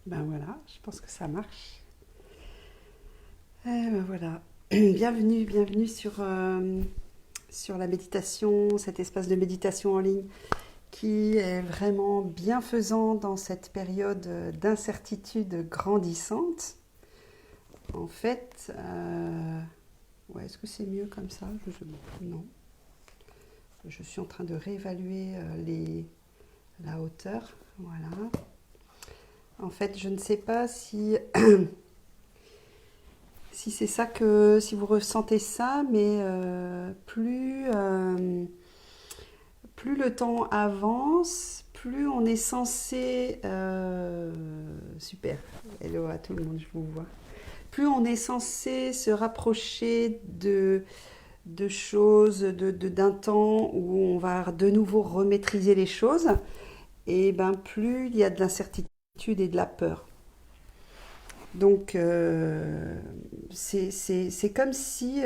Ben voilà, je pense que ça marche. Ben voilà. Bienvenue sur la méditation, cet espace de méditation en ligne qui est vraiment bienfaisant dans cette période d'incertitude grandissante. En fait, ouais, est-ce que c'est mieux comme ça? Non. Je suis en train de réévaluer la hauteur. Voilà. En fait, je ne sais pas si c'est ça si vous ressentez ça, mais plus le temps avance, plus on est censé, super, hello à tout le monde, je vous vois. Plus on est censé se rapprocher de choses, d'un temps où on va de nouveau remaîtriser les choses, et ben plus il y a de l'incertitude et de la peur. Donc c'est comme si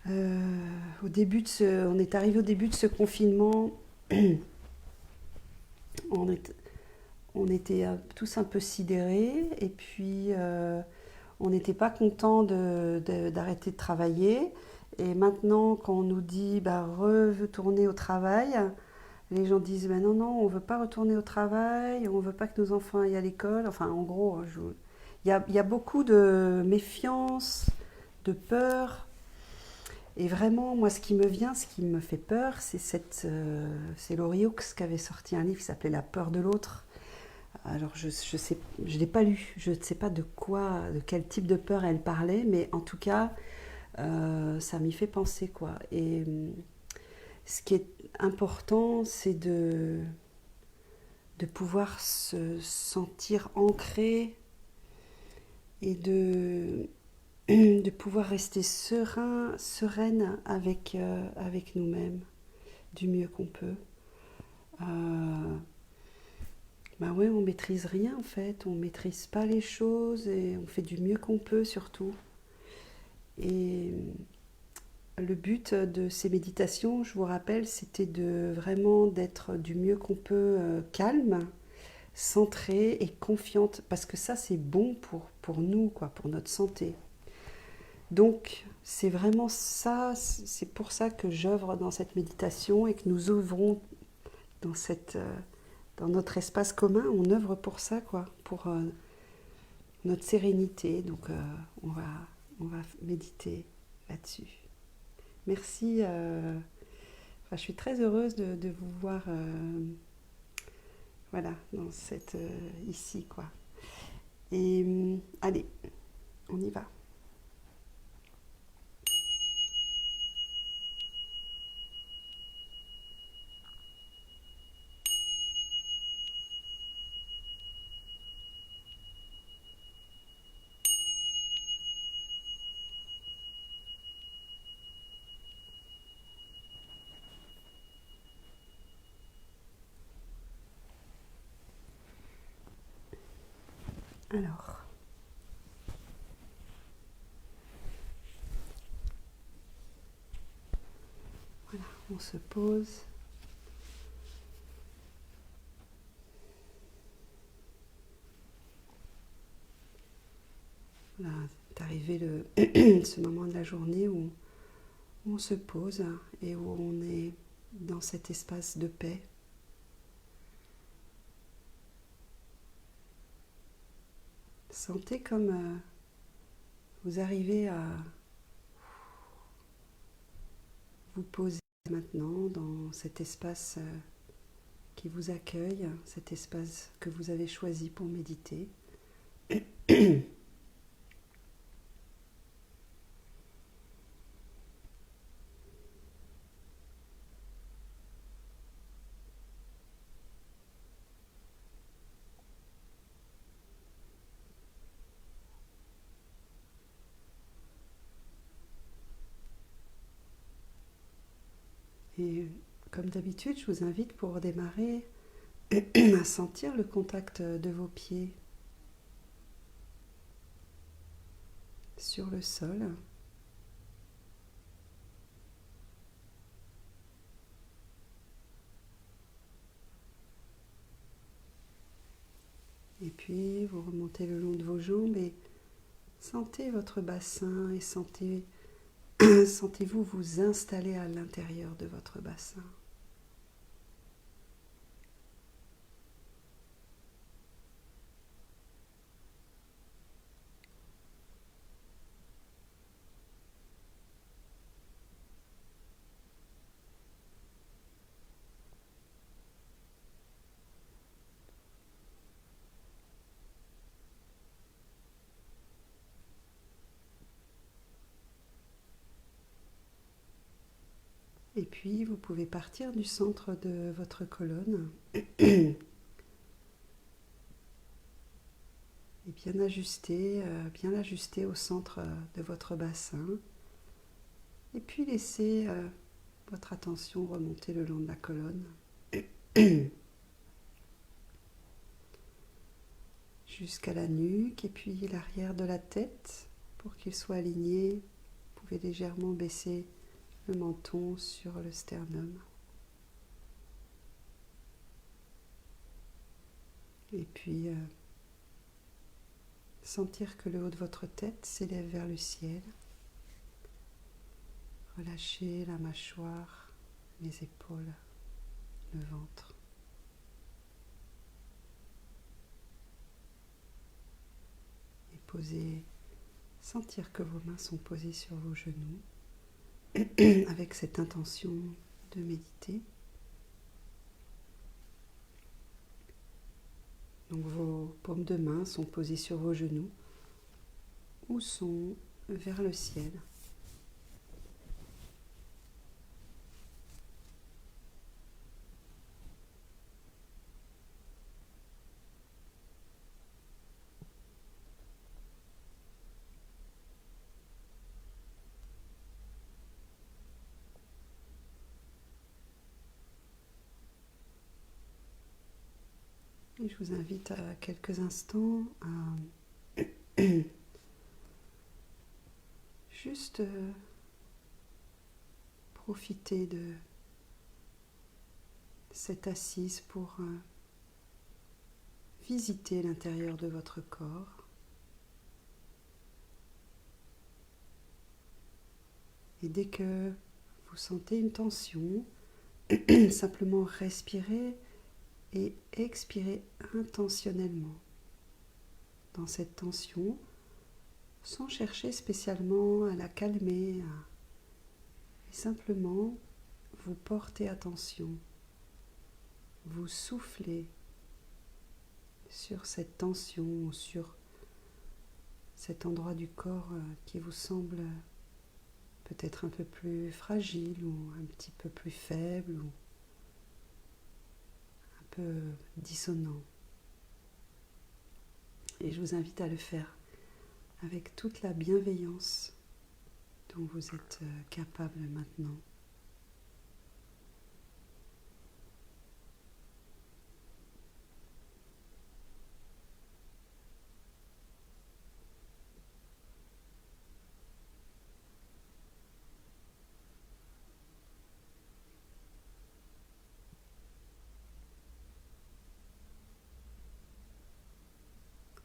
on est arrivé au début de ce confinement, on, est, on était tous un peu sidérés et puis on n'était pas content d'arrêter de travailler. Et maintenant, quand on nous dit bah, retourner au travail, les gens disent bah, non, non, on ne veut pas retourner au travail, on ne veut pas que nos enfants aillent à l'école. Enfin, en gros, il y a beaucoup de méfiance, de peur. Et vraiment, moi, ce qui me vient, ce qui me fait peur, c'est Laurie Hawkes qui avait sorti un livre qui s'appelait La peur de l'autre. Alors, je l'ai pas lu, je ne sais pas de quel type de peur elle parlait, mais en tout cas, ça m'y fait penser, quoi. Et ce qui est important, c'est de pouvoir se sentir ancré et de pouvoir rester sereine avec nous-mêmes du mieux qu'on peut. Euh, Bah ouais, on maîtrise rien en fait, on maîtrise pas les choses et on fait du mieux qu'on peut surtout. Et le but de ces méditations, je vous rappelle, c'était de vraiment d'être du mieux qu'on peut calme, centré et confiante, parce que ça c'est bon pour nous, quoi, pour notre santé. Donc c'est vraiment ça, c'est pour ça que j'œuvre dans cette méditation et que nous ouvrons dans dans notre espace commun, on œuvre pour ça, quoi, pour notre sérénité. Donc on va méditer là-dessus. Merci. Enfin, je suis très heureuse de vous voir voilà, ici, quoi. Et allez, on y va. Alors, voilà, on se pose. Là, est arrivé ce moment de la journée où on se pose et où on est dans cet espace de paix. Sentez comme vous arrivez à vous poser maintenant dans cet espace qui vous accueille, cet espace que vous avez choisi pour méditer. Et comme d'habitude, je vous invite pour démarrer à sentir le contact de vos pieds sur le sol. Et puis vous remontez le long de vos jambes et sentez votre bassin et sentez-vous vous installer à l'intérieur de votre bassin. Et puis vous pouvez partir du centre de votre colonne et bien l'ajuster au centre de votre bassin. Et puis laissez votre attention remonter le long de la colonne jusqu'à la nuque et puis l'arrière de la tête pour qu'il soit aligné. Vous pouvez légèrement baisser le menton sur le sternum. Et puis sentir que le haut de votre tête s'élève vers le ciel. Relâchez la mâchoire, les épaules, le ventre. Et sentir que vos mains sont posées sur vos genoux avec cette intention de méditer. Donc vos paumes de main sont posées sur vos genoux ou sont vers le ciel. Et je vous invite à quelques instants à juste profiter de cette assise pour visiter l'intérieur de votre corps. Et dès que vous sentez une tension, simplement respirez et expirez intentionnellement dans cette tension, sans chercher spécialement à la calmer, et simplement vous portez attention, vous soufflez sur cette tension, sur cet endroit du corps qui vous semble peut-être un peu plus fragile ou un petit peu plus faible ou un peu dissonant. Et je vous invite à le faire avec toute la bienveillance dont vous êtes capable maintenant.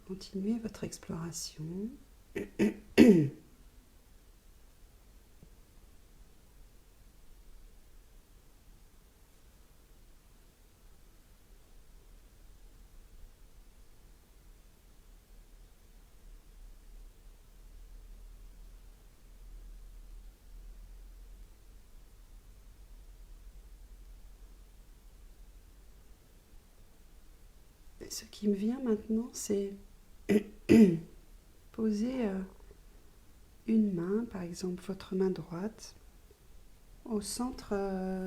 Continuez votre exploration. Et ce qui me vient maintenant, c'est poser une main, par exemple votre main droite, au centre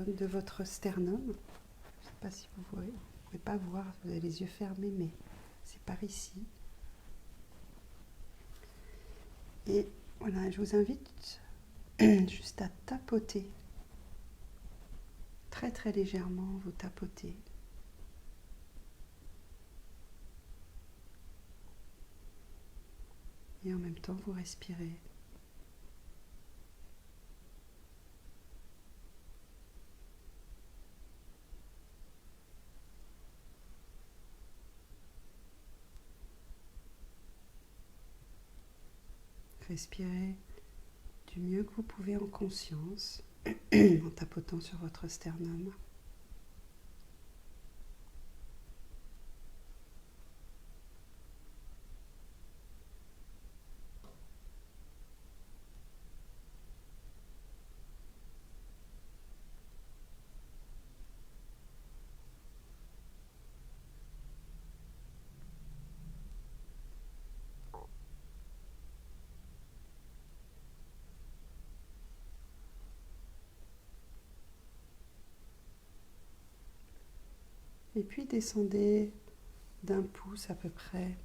de votre sternum. Je ne sais pas si vous voyez, vous ne pouvez pas voir, vous avez les yeux fermés, mais c'est par ici. Et voilà, je vous invite juste à tapoter, très très légèrement, vous tapotez. Et en même temps, vous respirez. Respirez du mieux que vous pouvez en conscience, en tapotant sur votre sternum. Et puis descendez d'un pouce à peu près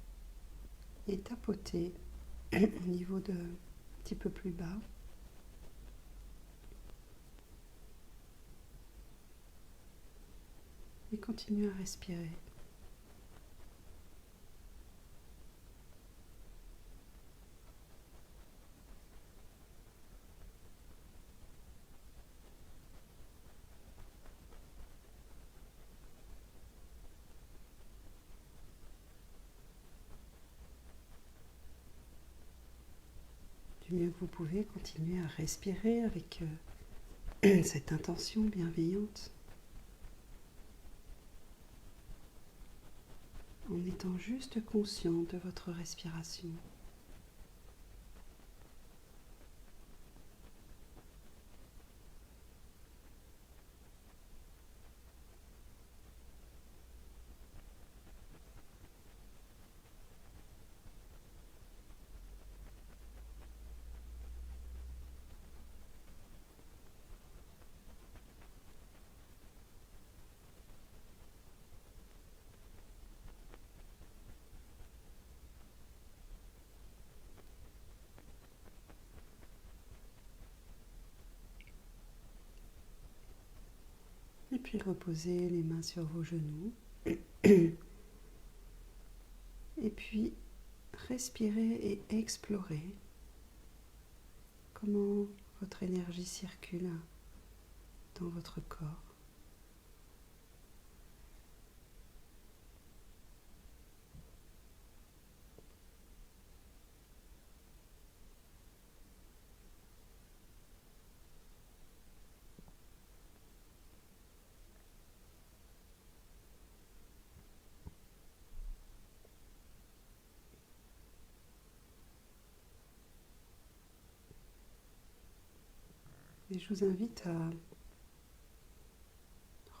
et tapotez au niveau de un petit peu plus bas. Et continuez à respirer. Du mieux que vous pouvez, continuez à respirer avec cette intention bienveillante, en étant juste conscient de votre respiration. Et puis reposez les mains sur vos genoux. Et puis respirez et explorez comment votre énergie circule dans votre corps. Et je vous invite à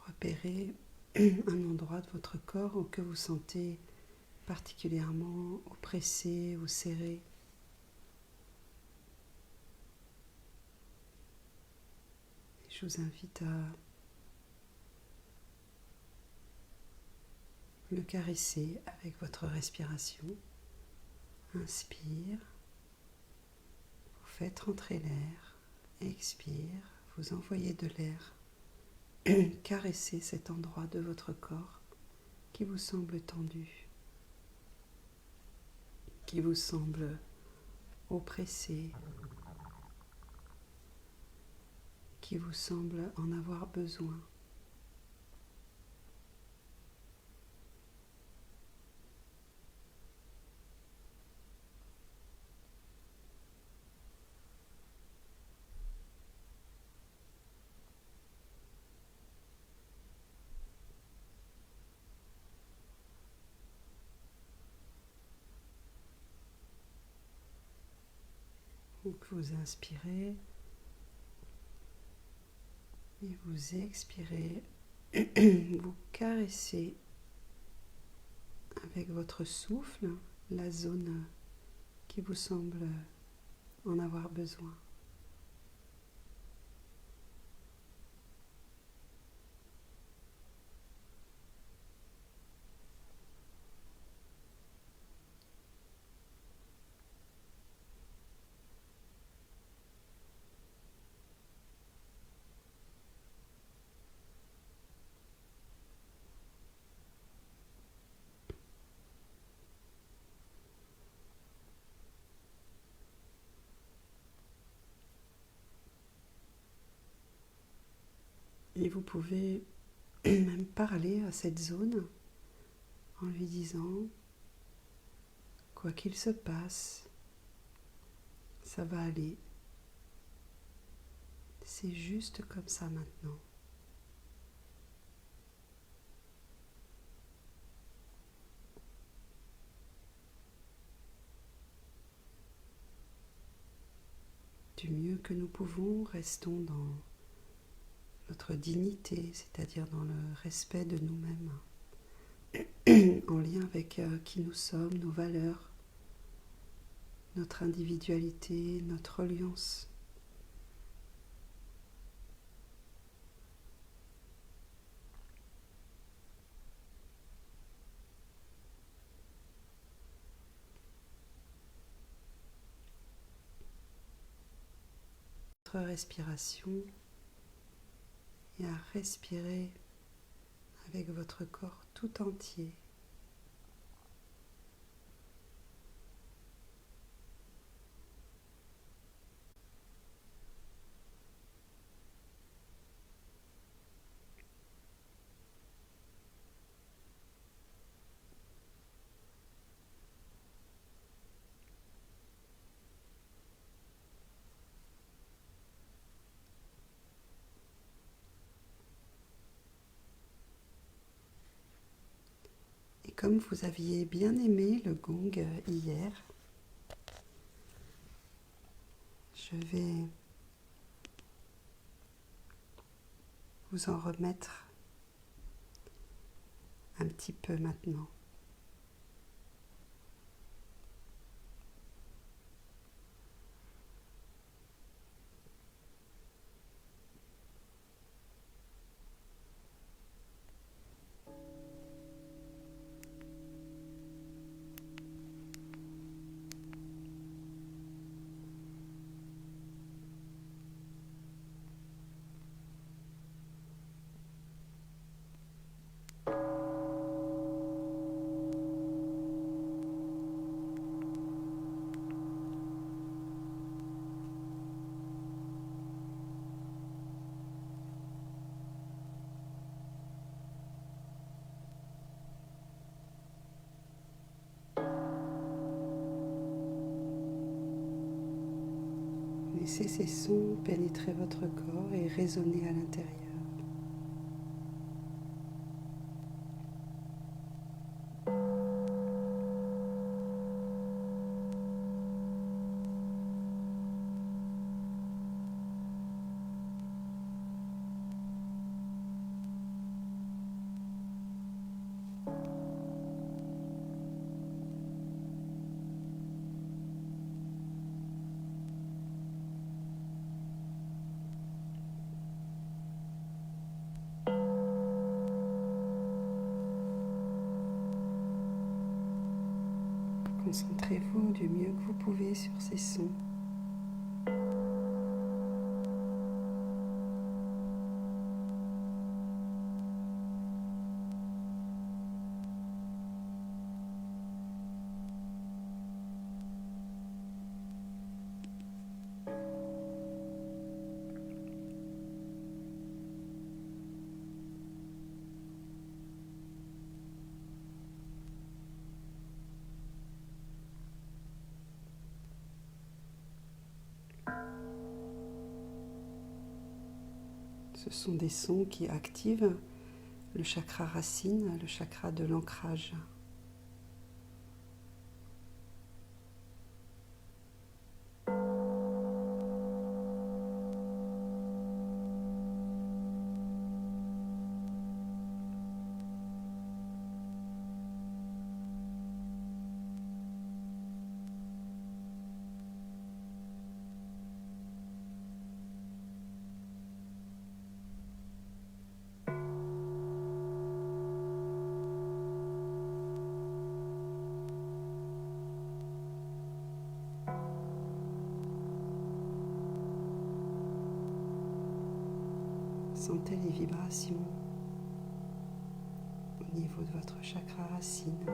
repérer un endroit de votre corps que vous sentez particulièrement oppressé ou serré. Et je vous invite à le caresser avec votre respiration. Inspire, vous faites rentrer l'air. Expire, vous envoyez de l'air. Caressez cet endroit de votre corps qui vous semble tendu, qui vous semble oppressé, qui vous semble en avoir besoin. Donc vous inspirez et vous expirez. Vous caressez avec votre souffle la zone qui vous semble en avoir besoin. Et vous pouvez même parler à cette zone en lui disant: quoi qu'il se passe, Ça va aller. C'est juste comme ça maintenant. Du mieux que nous pouvons, restons dans notre dignité, c'est-à-dire dans le respect de nous-mêmes, en lien avec qui nous sommes, nos valeurs, notre individualité, notre reliance. Notre respiration et à respirer avec votre corps tout entier. Et comme vous aviez bien aimé le gong hier, je vais vous en remettre un petit peu maintenant. Laissez ces sons pénétrer votre corps et résonner à l'intérieur. Concentrez-vous du mieux que vous pouvez sur ces sons. Ce sont des sons qui activent le chakra racine, le chakra de l'ancrage. Sentez les vibrations au niveau de votre chakra racine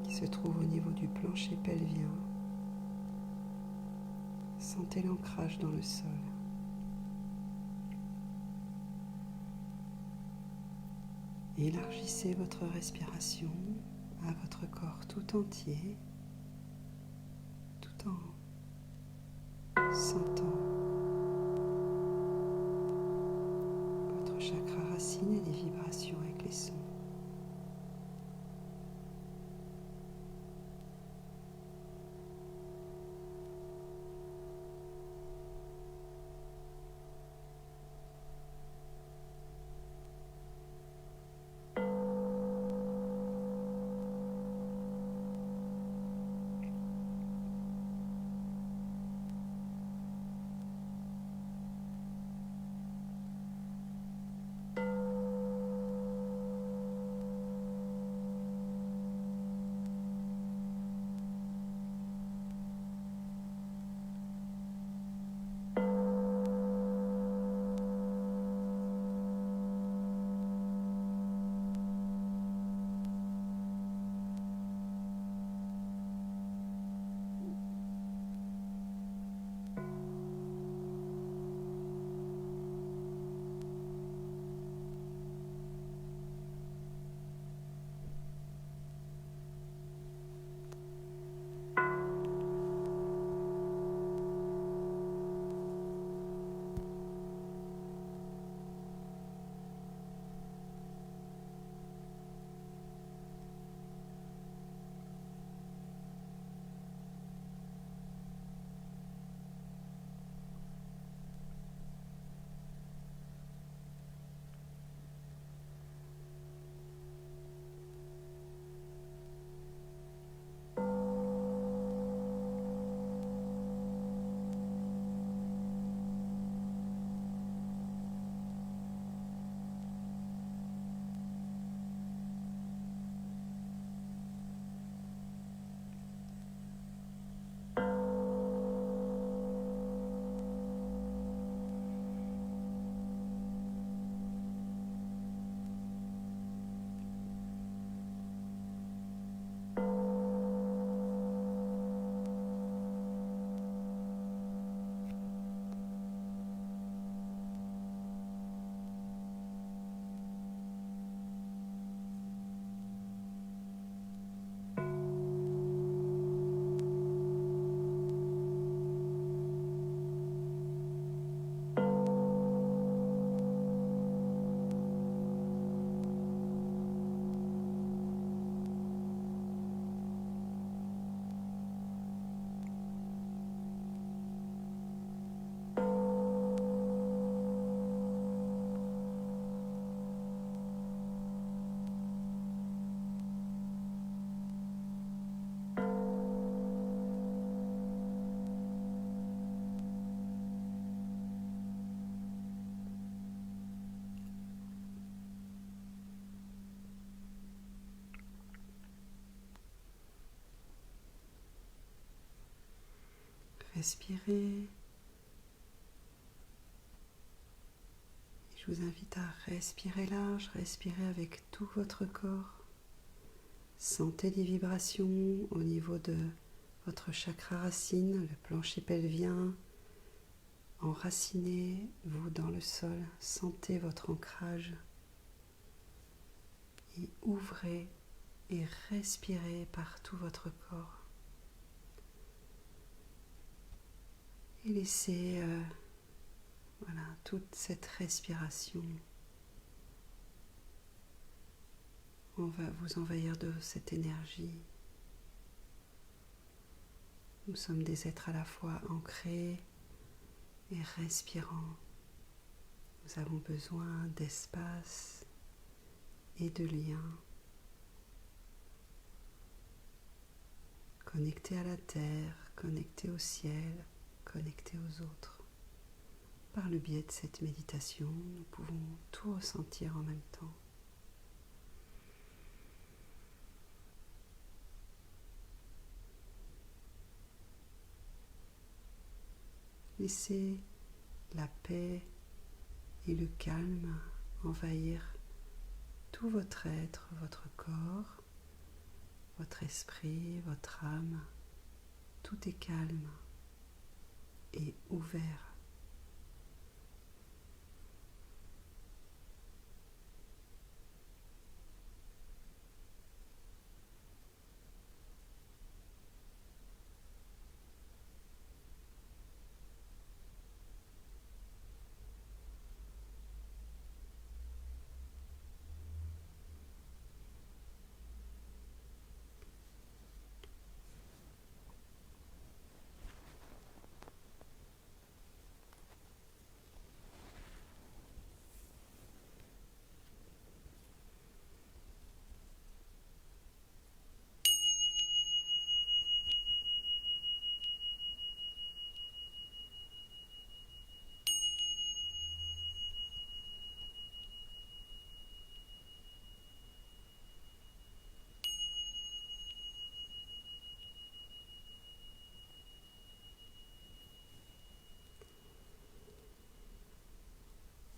qui se trouve au niveau du plancher pelvien. Sentez l'ancrage dans le sol. Élargissez votre respiration à votre corps tout entier, tout en sentant votre chakra racine et les vibrations avec les sons. Respirez. Je vous invite à respirer large, respirer avec tout votre corps. Sentez les vibrations au niveau de votre chakra racine, le plancher pelvien. Enracinez-vous dans le sol, sentez votre ancrage et ouvrez et respirez par tout votre corps. Et laissez toute cette respiration. On va vous envahir de cette énergie. Nous sommes des êtres à la fois ancrés et respirants. Nous avons besoin d'espace et de liens. Connectés à la terre, connectés au ciel, connectés aux autres. Par le biais de cette méditation, nous pouvons tout ressentir en même temps. Laissez la paix et le calme envahir tout votre être, votre corps, votre esprit, votre âme. Tout est calme et ouvert.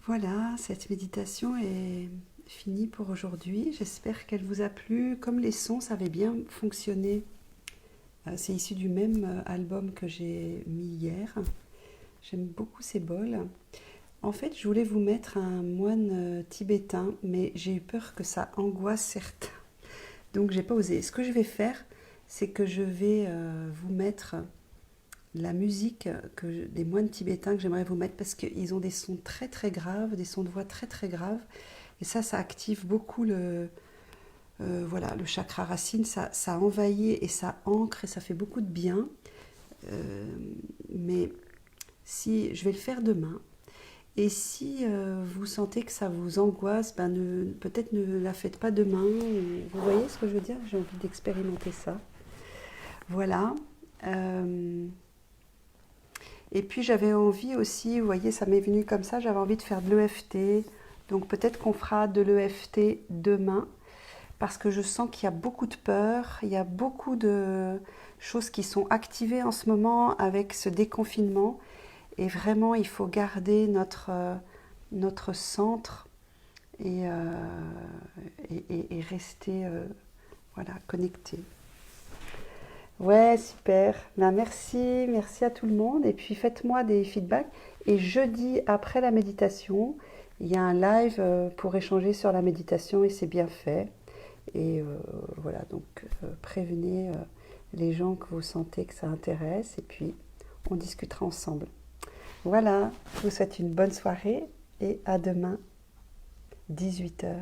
Voilà, cette méditation est finie pour aujourd'hui. J'espère qu'elle vous a plu. Comme les sons, ça avait bien fonctionné. C'est issu du même album que j'ai mis hier. J'aime beaucoup ces bols. En fait, je voulais vous mettre un moine tibétain, mais j'ai eu peur que ça angoisse certains. Donc, j'ai pas osé. Ce que je vais faire, c'est que je vais vous mettre la musique des moines tibétains que j'aimerais vous mettre parce qu'ils ont des sons très très graves, des sons de voix très très graves. Et ça active beaucoup voilà, le chakra racine, ça envahit et ça ancre et ça fait beaucoup de bien. Mais si je vais le faire demain, et si vous sentez que ça vous angoisse, ben peut-être ne la faites pas demain. Vous voyez ce que je veux dire? J'ai envie d'expérimenter ça. Voilà. Et puis j'avais envie aussi, vous voyez, ça m'est venu comme ça, j'avais envie de faire de l'EFT. Donc peut-être qu'on fera de l'EFT demain, parce que je sens qu'il y a beaucoup de peur, il y a beaucoup de choses qui sont activées en ce moment avec ce déconfinement. Et vraiment, il faut garder notre centre et, et rester voilà, connecté. Ouais, super. Ben, merci à tout le monde. Et puis faites-moi des feedbacks. Et jeudi, après la méditation, il y a un live pour échanger sur la méditation et c'est bien fait. Et voilà, donc prévenez les gens que vous sentez que ça intéresse et puis on discutera ensemble. Voilà, je vous souhaite une bonne soirée et à demain, 18 h.